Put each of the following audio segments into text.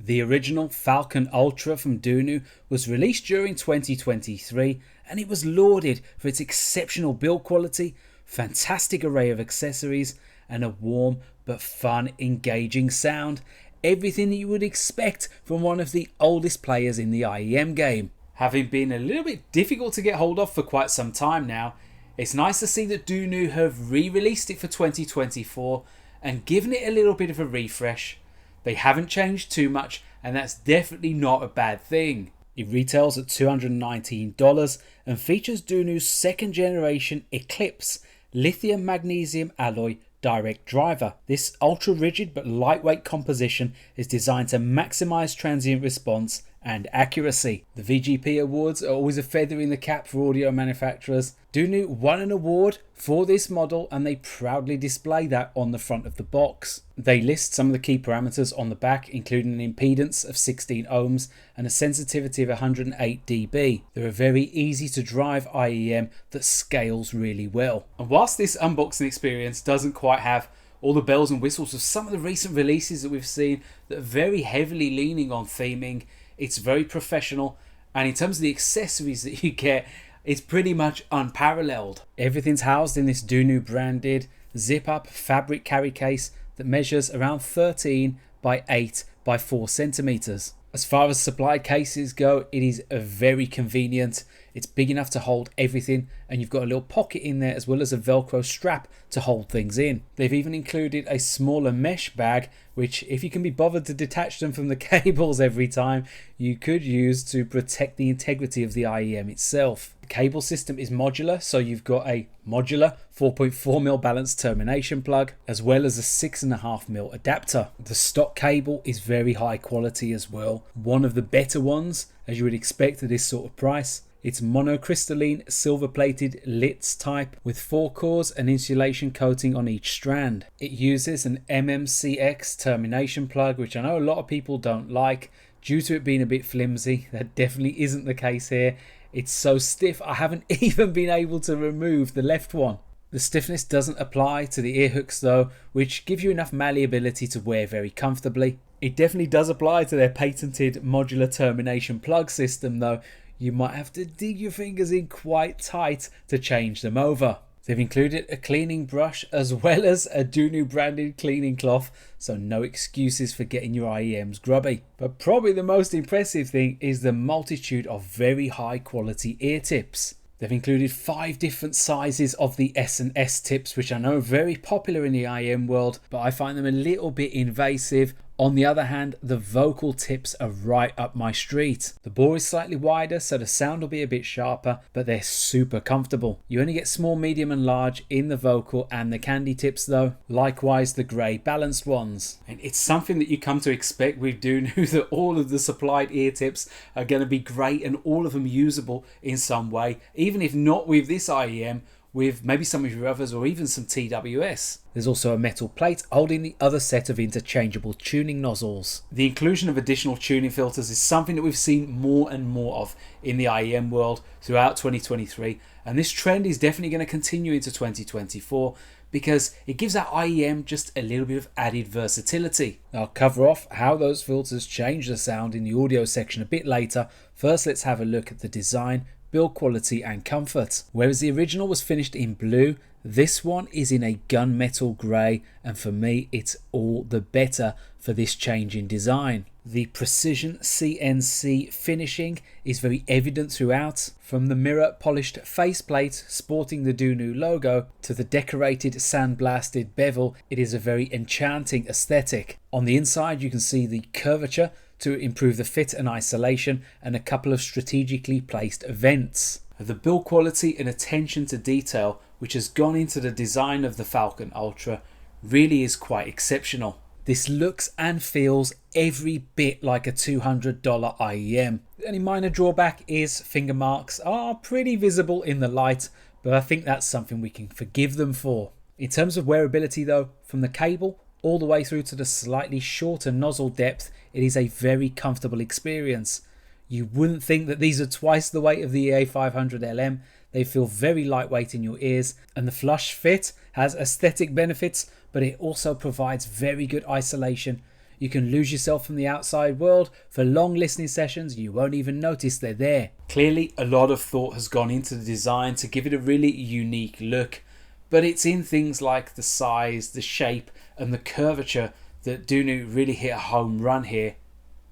The original Falcon Ultra from Dunu was released during 2023 and it was lauded for its exceptional build quality, fantastic array of accessories and a warm but fun, engaging sound. Everything that you would expect from one of the oldest players in the IEM game. Having been a little bit difficult to get hold of for quite some time now, it's nice to see that Dunu have re-released it for 2024 and given it a little bit of a refresh. They haven't changed too much and that's definitely not a bad thing. It retails at $219 and features Dunu's second generation Eclipse lithium magnesium alloy direct driver. This ultra rigid but lightweight composition is designed to maximize transient response and accuracy. The VGP awards are always a feather in the cap for audio manufacturers. Dunu won an award for this model and they proudly display that on the front of the box. They list some of the key parameters on the back, including an impedance of 16 ohms and a sensitivity of 108 dB. They're a very easy to drive IEM that scales really well. And whilst this unboxing experience doesn't quite have all the bells and whistles of some of the recent releases that we've seen that are very heavily leaning on theming, it's very professional, and in terms of the accessories that you get, it's pretty much unparalleled. Everything's housed in this Dunu branded zip up fabric carry case that measures around 13 by 8 by 4 centimeters. As far as supplied cases go, it is very convenient. It's big enough to hold everything and you've got a little pocket in there as well as a velcro strap to hold things in. They've even included a smaller mesh bag which, if you can be bothered to detach them from the cables every time, you could use to protect the integrity of the IEM itself. The cable system is modular, so you've got a modular 4.4mm balanced termination plug as well as a 6.5mm adapter. The stock cable is very high quality as well, one of the better ones as you would expect at this sort of price. It's monocrystalline silver plated LITS type with 4 cores and insulation coating on each strand. It uses an MMCX termination plug, which I know a lot of people don't like due to it being a bit flimsy. That definitely isn't the case here. It's so stiff I haven't even been able to remove the left one. The stiffness doesn't apply to the ear hooks though, which give you enough malleability to wear very comfortably. It definitely does apply to their patented modular termination plug system though. You might have to dig your fingers in quite tight to change them over. They've included a cleaning brush as well as a Dunu branded cleaning cloth, so no excuses for getting your IEMs grubby. But probably the most impressive thing is the multitude of very high quality ear tips. They've included 5 different sizes of the S&S tips, which I know are very popular in the IEM world, but I find them a little bit invasive. On the other hand, the vocal tips are right up my street. The bore is slightly wider, so the sound will be a bit sharper, but they're super comfortable. You only get small, medium and large in the vocal and the candy tips though. Likewise the grey balanced ones. And it's something that you come to expect with Dunu, that all of the supplied ear tips are going to be great and all of them usable in some way, even if not with this IEM, with maybe some of your others or even some TWS. There's also a metal plate holding the other set of interchangeable tuning nozzles. The inclusion of additional tuning filters is something that we've seen more and more of in the IEM world throughout 2023, and this trend is definitely going to continue into 2024 because it gives that IEM just a little bit of added versatility. I'll cover off how those filters change the sound in the audio section a bit later. First, let's have a look at the design, build quality and comfort. Whereas the original was finished in blue, this one is in a gunmetal grey, and for me it's all the better for this change in design. The precision CNC finishing is very evident throughout, from the mirror polished faceplate sporting the Dunu logo to the decorated sandblasted bevel. It is a very enchanting aesthetic. On the inside you can see the curvature to improve the fit and isolation, and a couple of strategically placed vents. The build quality and attention to detail which has gone into the design of the Falcon Ultra really is quite exceptional. This looks and feels every bit like a $200 IEM. The only minor drawback is finger marks are pretty visible in the light, but I think that's something we can forgive them for. In terms of wearability though, from the cable all the way through to the slightly shorter nozzle depth, it is a very comfortable experience. You wouldn't think that these are twice the weight of the EA500LM. They feel very lightweight in your ears, and the flush fit has aesthetic benefits, but it also provides very good isolation. you can lose yourself from the outside world. For long listening sessions, you won't even notice they're there. Clearly, a lot of thought has gone into the design to give it a really unique look, but it's in things like the size, the shape, and the curvature that Dunu really hit a home run here.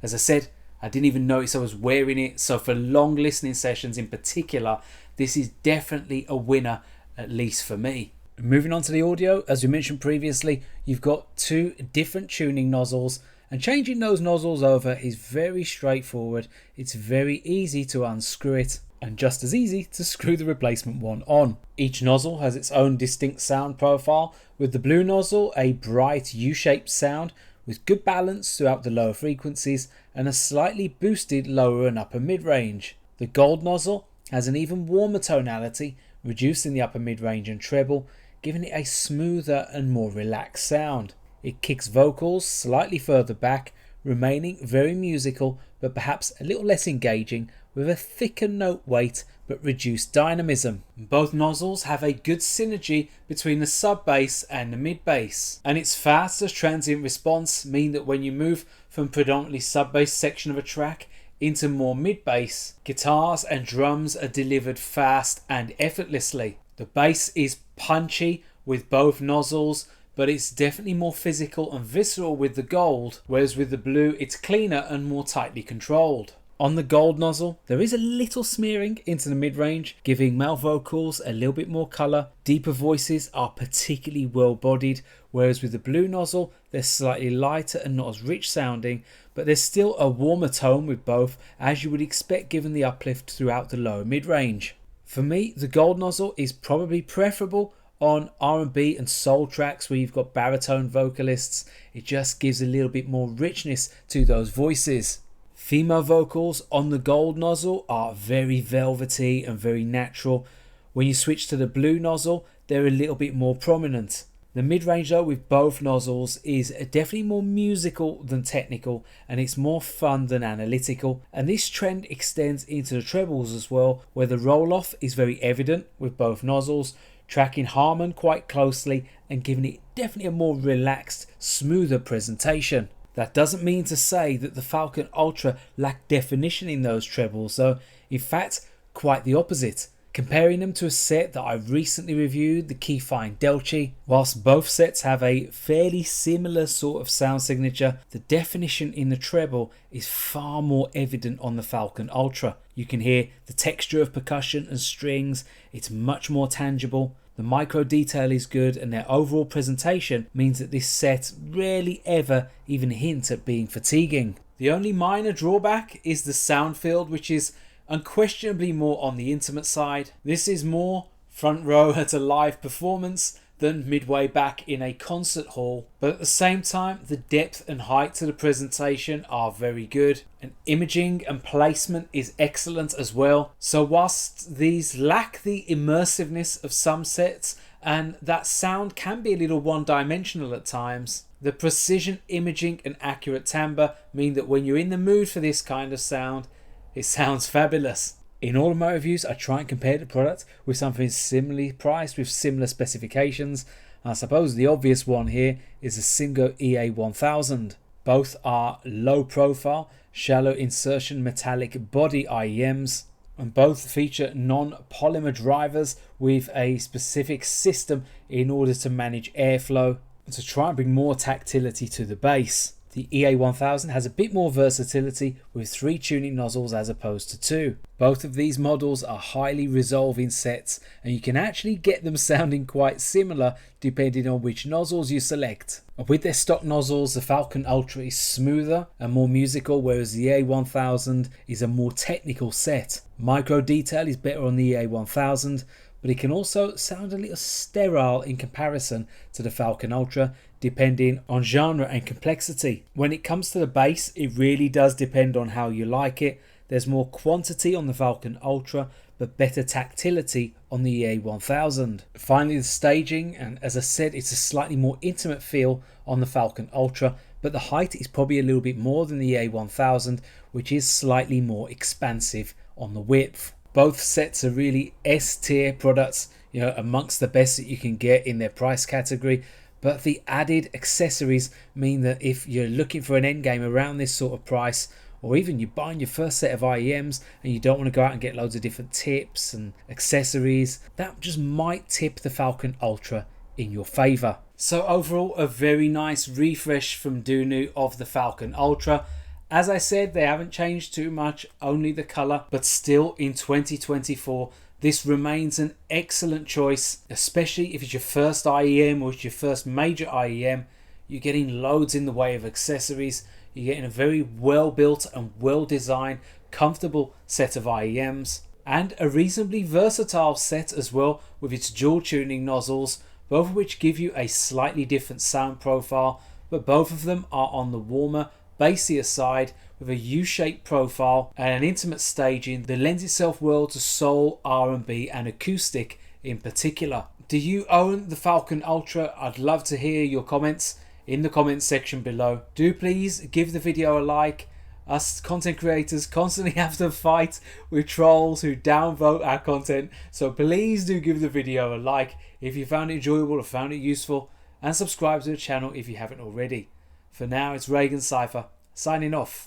As I said, I didn't even notice I was wearing it, so for long listening sessions in particular, this is definitely a winner, at least for me. Moving on to the audio, as we mentioned previously, you've got two different tuning nozzles, and changing those nozzles over is very straightforward. It's very easy to unscrew it, and just as easy to screw the replacement one on. Each nozzle has its own distinct sound profile, with the blue nozzle a bright U-shaped sound with good balance throughout the lower frequencies and a slightly boosted lower and upper mid-range. The gold nozzle has an even warmer tonality, reducing the upper mid-range and treble, giving it a smoother and more relaxed sound. It kicks vocals slightly further back, remaining very musical but perhaps a little less engaging, with a thicker note weight but reduced dynamism. Both nozzles have a good synergy between the sub bass and the mid bass, and its fast as transient response mean that when you move from predominantly sub bass section of a track into more mid bass, guitars and drums are delivered fast and effortlessly. The bass is punchy with both nozzles, but it's definitely more physical and visceral with the gold, whereas with the blue it's cleaner and more tightly controlled. On the gold nozzle, there is a little smearing into the mid-range, giving male vocals a little bit more colour. Deeper voices are particularly well-bodied, whereas with the blue nozzle, they're slightly lighter and not as rich sounding, but there's still a warmer tone with both, as you would expect given the uplift throughout the lower mid-range. For me, the gold nozzle is probably preferable on R&B and soul tracks where you've got baritone vocalists. It just gives a little bit more richness to those voices. Female vocals on the gold nozzle are very velvety and very natural. When you switch to the blue nozzle, they're a little bit more prominent. The mid-range though with both nozzles is definitely more musical than technical, and it's more fun than analytical, and this trend extends into the trebles as well, where the roll-off is very evident with both nozzles, tracking Harman quite closely and giving it definitely a more relaxed, smoother presentation. That doesn't mean to say that the Falcon Ultra lacked definition in those trebles though, in fact quite the opposite. Comparing them to a set that I recently reviewed, the Kefine Delci, whilst both sets have a fairly similar sort of sound signature, the definition in the treble is far more evident on the Falcon Ultra. You can hear the texture of percussion and strings, it's much more tangible. The micro detail is good, and their overall presentation means that this set rarely ever even hint at being fatiguing. The only minor drawback is the sound field, which is unquestionably more on the intimate side. This is more front row at a live performance than midway back in a concert hall, but at the same time the depth and height to the presentation are very good, and imaging and placement is excellent as well. So whilst these lack the immersiveness of some sets and that sound can be a little one-dimensional at times, the precision imaging and accurate timbre mean that when you're in the mood for this kind of sound, it sounds fabulous. In all of my reviews, I try and compare the product with something similarly priced with similar specifications. I suppose the obvious one here is the SIMGOT EA1000. Both are low profile, shallow insertion metallic body IEMs, and both feature non-polymer drivers with a specific system in order to manage airflow and to try and bring more tactility to the bass. The EA1000 has a bit more versatility with 3 tuning nozzles as opposed to 2. Both of these models are highly resolving sets, and you can actually get them sounding quite similar depending on which nozzles you select. With their stock nozzles, the Falcon Ultra is smoother and more musical, whereas the EA1000 is a more technical set. Micro detail is better on the EA1000, but it can also sound a little sterile in comparison to the Falcon Ultra, depending on genre and complexity. When it comes to the bass, it really does depend on how you like it. There's more quantity on the Falcon Ultra, but better tactility on the EA1000. Finally, the staging, and as I said, it's a slightly more intimate feel on the Falcon Ultra, but the height is probably a little bit more than the EA1000, which is slightly more expansive on the width. Both sets are really S-tier products, amongst the best that you can get in their price category. But the added accessories mean that if you're looking for an endgame around this sort of price, or even you're buying your first set of IEMs and you don't want to go out and get loads of different tips and accessories, that just might tip the Falcon Ultra in your favour. So overall, a very nice refresh from Dunu of the Falcon Ultra. As I said, they haven't changed too much, only the colour, but still in 2024 this remains an excellent choice, especially if it's your first IEM or it's your first major IEM. You're getting loads in the way of accessories. You're getting a very well built and well designed, comfortable set of IEMs, and a reasonably versatile set as well, with its dual tuning nozzles, both of which give you a slightly different sound profile, but both of them are on the warmer, bassier side, with a U-shaped profile and an intimate staging that lends itself well to soul, R&B and acoustic in particular. Do you own the Falcon Ultra? I'd love to hear your comments in the comments section below. Do please give the video a like. Us content creators constantly have to fight with trolls who downvote our content, so please do give the video a like if you found it enjoyable or found it useful, and subscribe to the channel if you haven't already. For now, it's ReganCipher signing off.